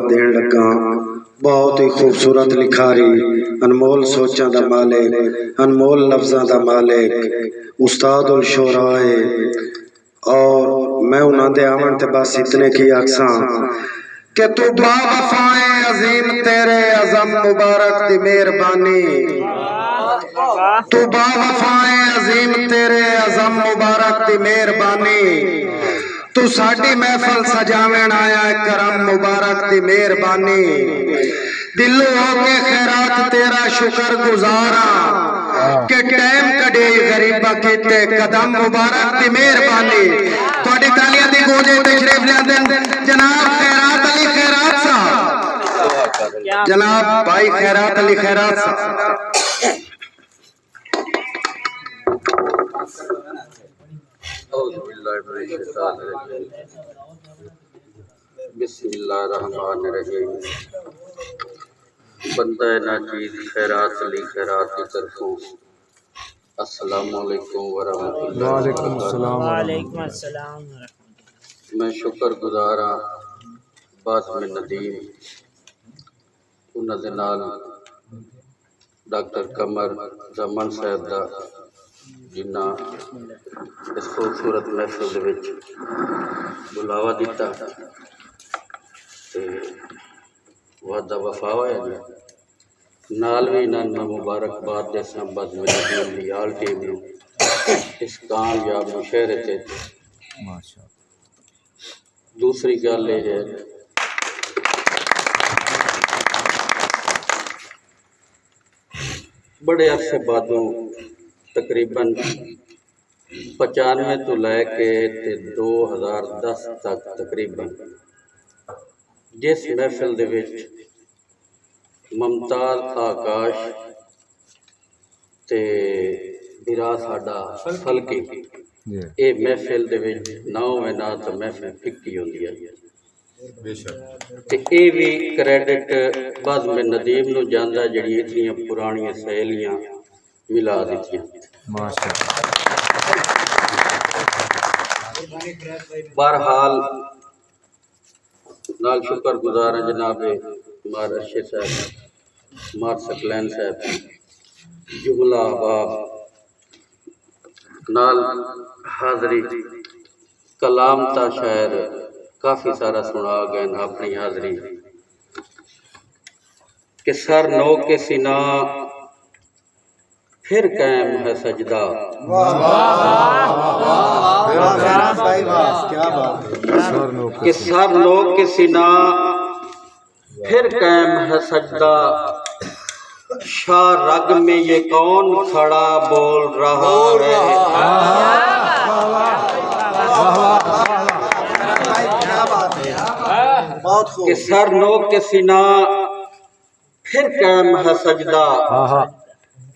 Then लगा। बहुत ही खूबसूरत लिखारी, अनमोल सोचां दा मालिक, अनमोल लफ्जां दा मालिक, उस्तादुल शोराए। और मैं उन्हां दे आवन ते बस इतने की आखसां कि तू बावफाए अजीम तेरे अज़म मुबारक दी मेहरबानी, तू बावफाए अजीम तेरे अज़म मुबारक दी मेहरबानी, तू साडी महफिल सजावन आया करम मुबारक दी मेहरबानी। दिलो होके खैरात तेरा शुक्र गुजारा के टाइम कड़े गरीबा कीते कदम मुबारक दी मेहरबानी। थोड़ी तालियां दी गूंज तशरीफ लियांदे जनाब खैरात अली खैरात साहब, जनाब भाई खैरात अली खैरात साहब। बिस्मिल्लाहिर्रहमानिर्रहीम। बंदा नाचीज खैरात अली खैरात की तरफों अस्सलामुअलैकुम वरहमतुल्लाहि वबरकातुहू। मैं शुक्र गुजार हाँ बाद में नदीम उन्होंने नाल डॉक्टर कमर जमन साहब का जिन्ना इस खूबसूरत महफिल दे विच बुलावा दिता ते वादा वफा होया जी। नाल भी इन्होंने मुबारकबाद देसा बद में नदीम दी आल टीम नूं इस कामयाब मुशहरे ते। दूसरी गल यह है बड़े अरसे बादों तकरीबन 95 तो लैके 2010 तक तकरीबन जिस महफिल दे विच मुमताज आकाश ते बिरा साडा फलकी ये महफिल दे विच 9 महीना तो महफिल फिक्की होंदी है ते ये भी क्रेडिट बाद में नदीम नूं जांदा जिहड़ी इतनियां पुरानियां सहेलियां मिला दित्तियां। बहरहाल नाल शुक्र गुजार हैं जनाब मार अर्शद साहब, मार सकलैन साहब, जुमला अहबाब नाल हाजरी कलाम ता शायर काफ़ी सारा सुना गए अपनी हाजरी कि सर नो के सिना फिर कायम है सजदा। कि सर नो के सिना फिर कायम है सजदा, शाह रग में ये कौन खड़ा बोल रहा है। कि सर नो के सिना फिर कायम है सजदा,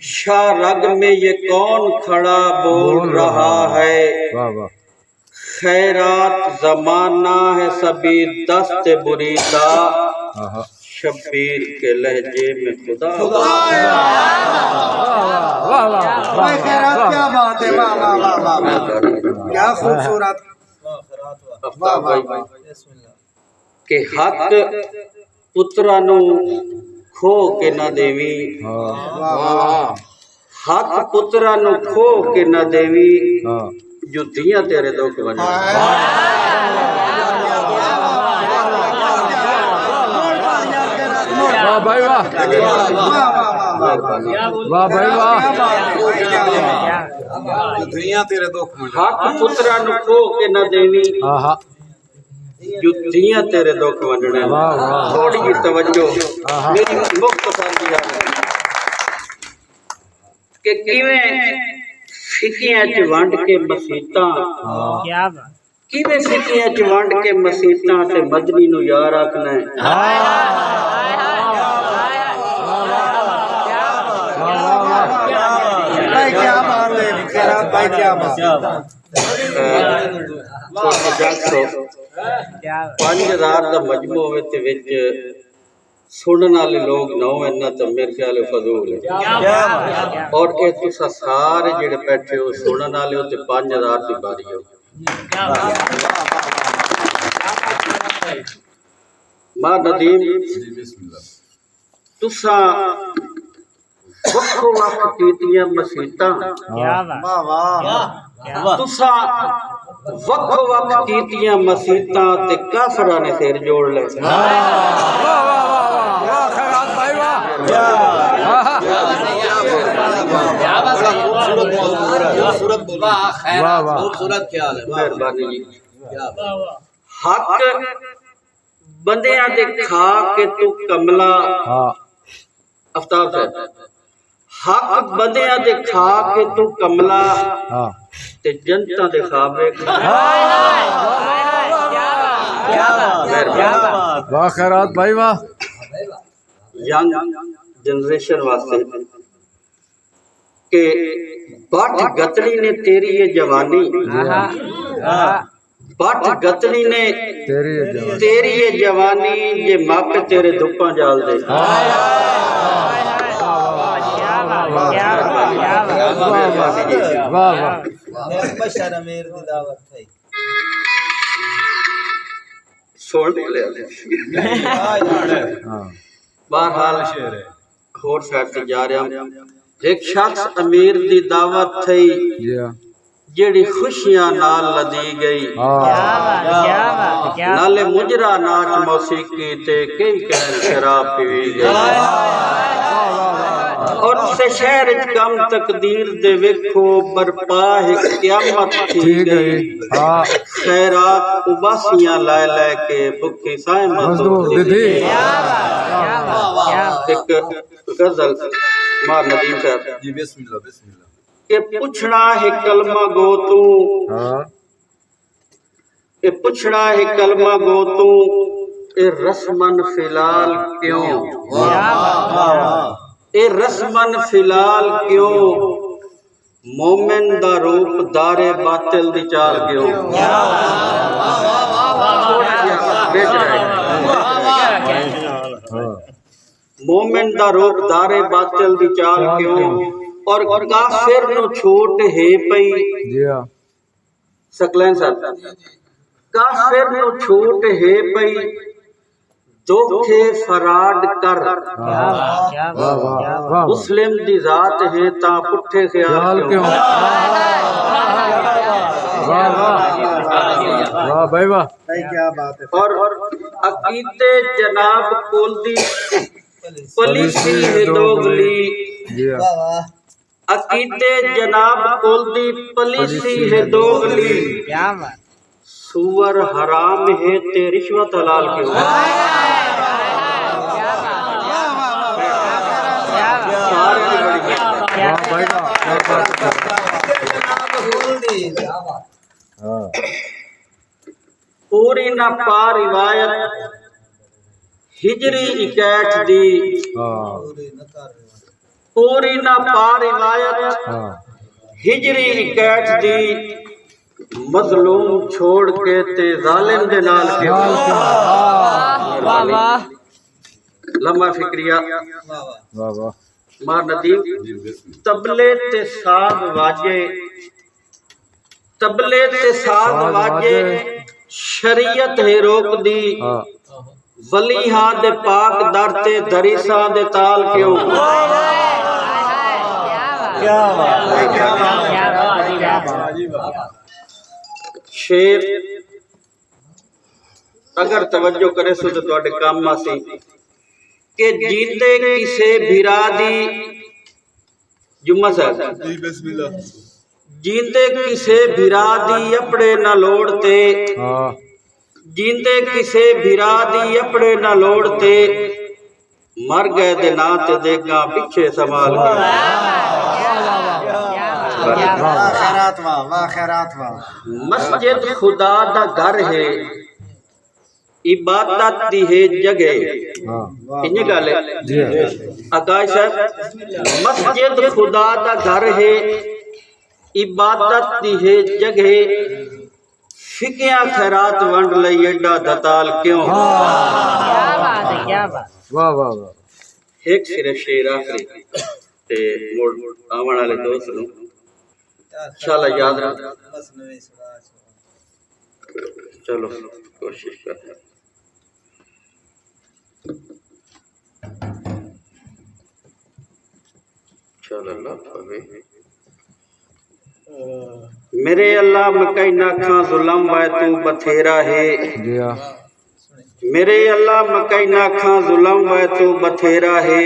शाह रग में ये कौन खड़ा बोल रहा है। खैरात जमाना है सभी दस्त बुरीदा, शब्बीर के लहजे में खुदा। क्या खूबसूरत के हक पुत्रा नू खो के ना देवी, हक पुत्रा नू खो के ना देवी, जुतियां तेरे दुख बने। वाह भाई वाह, वाह भाई वाह। हक पुत्रा नू खो के ना देवी, जुतियां तेरे दुख वंडने। थोड़ी जी तवज्जो मेरी मुख्तसर दी है कि किवें फिकियां च वंड के मसीतां, किवें फिकियां च वंड के मसीतां ते मदनी नू यार आखना है। क्या बात है खैरात भाई, क्या बात। 5000 का मजमू होवे विच सुनने वाले लोग नौ इन्ना तो मेरे ख्याल फजूल है। और ये तुसा सारे जेड़े बैठे हो सुनने वाले हो तो 5000 की बारी हो। मां नदीम तुसा वक्खो वक्ख कीतियां मसीतां तुसा वक्खो वक्ख कीतियां मसीतां ते काफरां ने सिर जोड़ ले खूबसूरत ख्याल है मेहरबानी जी हक बंदियां दे खा के तू कमला आफ्ताब साहब हक बंदियां दे खा के तू कमला ते जनता दे खावे वाह खैरात भाई वाह यंग जनरेशन वास्ते के बट गतड़ी ने तेरी ये जवानी बट गतड़ी ने तेरी ये जवानी ये मापे तेरे दुप्पा जाल दे बहरहाल होर साइड से जा रहा एक शख्स अमीर दी दावत थी जेड़ी खुशियां नाल लदी गई नाले मुजरा नाच मौसीकी ते कई कहन शराब पी गई और से शहर कम तकदीर दे वेखो बरपा है क़यामत थी गई खैरात उबासियां लाए लाए के भुखी साए मजदूर दी एक गजल मार नदीम साहब जी बिस्मिल्लाह बिस्मिल्लाह के पुछना है कलमा गो तू ए पुछना है कलमा गो तू ए रस्मन फिलहाल क्यों ए रस्मन फिलहाल क्यों मोमिन दा रूप दारे बातिल दी चाल क्यों मोमिन दा रूप दारे बातिल दी चाल क्यों और काफिर नु छूट है पई सकलैन साहब काफिर नु छूट है पई धोखे फराड कर मुस्लिम दी जात है ता पुठे ख्याल क्यों वाह भाई वाह क्या बात है और अकीदे जनाब कुल दी पलिसी है दोगली अकीदे जनाब कुल दी पलिसी है दोगली सुअर हराम है ते रिश्वत हलाल क्यों पूरी ना पा रिवायत हिजरी 61 दी पूरी ना पा रिवायत हिजरी 61 दी मजलूम छोड़ के ते जालिम दे नाल के लम्मा फिक्रिया मार नदीम तबले ते साज वाजे तबले ते साज वाजे शरीयत है रोक दी वली हां दे पाक दर ते दरीसा दे ताल क्यों क्या शेर अगर तवज्जो करे सो तो तुहाडे काम आसी के जीते किसे भिरा दी जुम्मा साहब जी बिस्मिल्लाह जीते किसे भिरा दी अपने न लोड़ते जीते किसे भिरा दी अपने न लोड़ते मर गए दे ना ते देगा पीछे संभाल मस्जिद खुदा दा घर है इबादत दी है जगह इन्हें गल आकाश साहब मस्जिद खुदा दा घर है इबादत दी है जगह फिकिया खैरात वंड लई एडा दताल क्यों वाह वाह वाह एक सिरे शेर आखरी ते मोड़ आवन वाले दोस्त नु इंशाल्लाह याद रख चलो कोशिश कर इंशाअल्लाह पवे। मेरे अल्लाह मकई ना खां जुलम वै तू बथेरा है। जी हाँ मेरे अल्लाह मकई ना खां जुलम वै तू बथेरा है।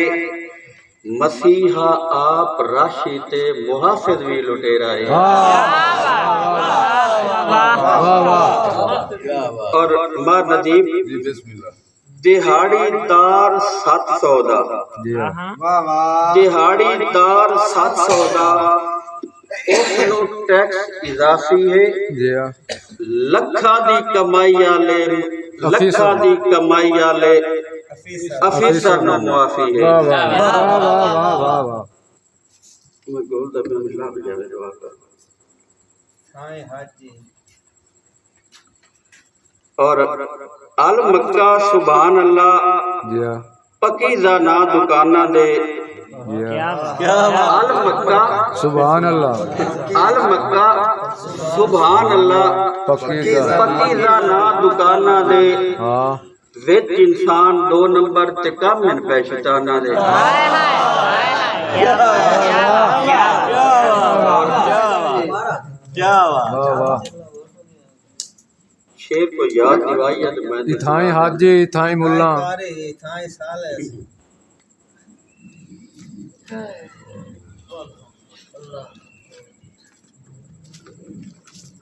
मसीहा आप राशि ते मुहाफिज भी लुटेरा है। और मां नदीम दिहाड़ीदार 700 दा जी हाँ दिहाड़ीदार 700 दा उसनू टैक्स इजाफी है। जी हाँ लखा दी कमाई वाले लखा दी कमाई वाले अफीसर नू मुआफी है। वाह वाह वाह वाह वाह वाह वाह मैं गोल दबे मिला बजावे दुआ कर। और अल मक्का सुभान अल्लाह जी हाँ पकीज़ा ना दुकाना दे। जी हाँ अल मक्का सुभान अल्लाह अल मक्का सुभान अल्लाह पकीज़ा पकीज़ा ना दुकाना दे। हाँ विच इंसान 2 नंबर ते कम इन पे शैताना दे। वाह वाह शेर को याद दिवाई है तो मैं इथाई हाजी इथाई मुल्ला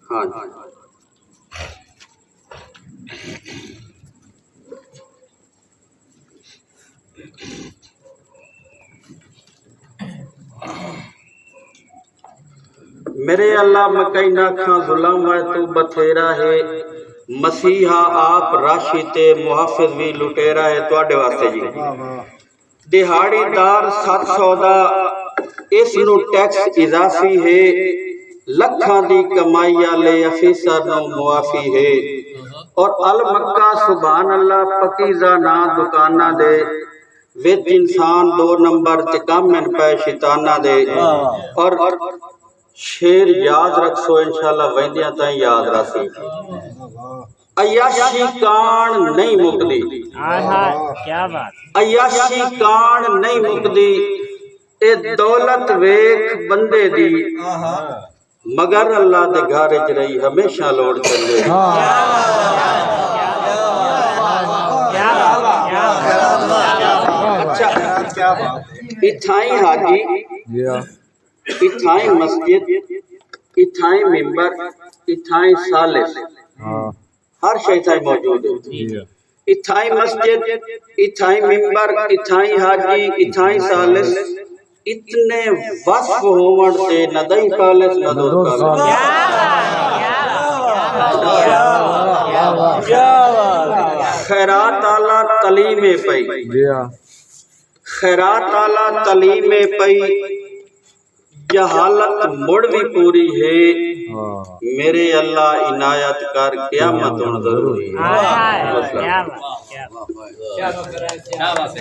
हाँ जी। मेरे अल्लाह मकई ना खां जुलम वै तू बथेरा है। मसीहा आप राशि ते मुहाफिज भी लुटेरा है। तुहाडे वास्ते जी दिहाड़ीदार 700 दा इसनू टैक्स इजाफी है। लखां दी कमाई वाले अफीसर नू मुआफी है। और अल मक्का सुभान अल्लाह पकीज़ा ना दुकाना दे। विच इंसान 2 नंबर ते कम इन पे शैताना दे। और शेर याद रखो इंशाअल्लाह वंदियां ताईं याद रखी। अयाशी कान नहीं मुकदी। क्या बात। अयाशी कान नहीं मुकदी। ए दौलत वेख बंदे दी मगर अल्लाह दे घर च रही हमेशा लोड़ चले। अच्छा इथाई हाजी जी हाँ इथाई मस्जिद इथाई मिंबर इथाई सालिस हाँ हर शय इथाई मौजूद है। जी हाँ इथाई मस्जिद इथाई मिंबर इथाई हाजी इथाई सालिस इतने वस्फ होवण ते नदई खालिस नदो खालिस। खैरात आला तलीमे पई जी हाँ खैरात आला तलीमे पई जहालत मुड़ भी पूरी है। हाँ मेरे अल्लाह इनायत कर क़यामत होना जरूरी है। क्या बात।